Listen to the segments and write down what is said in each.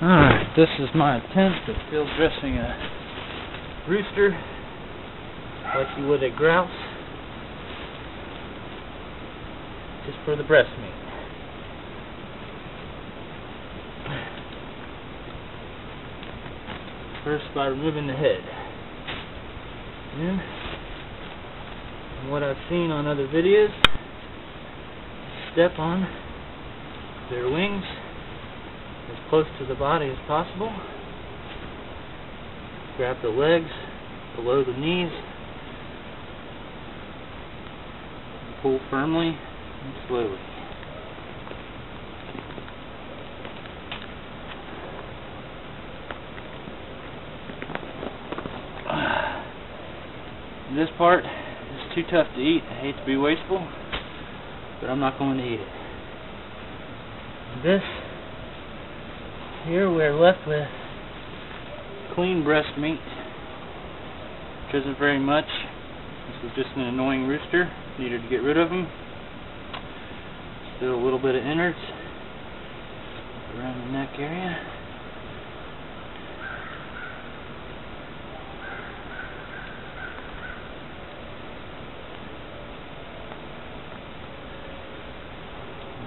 Alright, this is my attempt at field dressing a rooster like you would a grouse, just for the breast meat. First by removing the head. Then, from what I've seen on other videos, step on their wings as close to the body as possible. Grab the legs below the knees. Pull firmly and slowly. This part is too tough to eat. I hate to be wasteful, but I'm not going to eat it. This here we're left with clean breast meat, which isn't very much. This is just an annoying rooster. Needed to get rid of him. Still a little bit of innards around the neck area.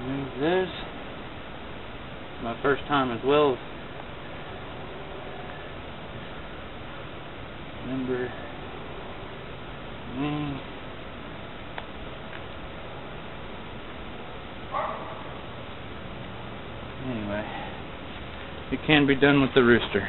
Remove those. My first time as well. Remember wing. Anyway, it can be done with the rooster.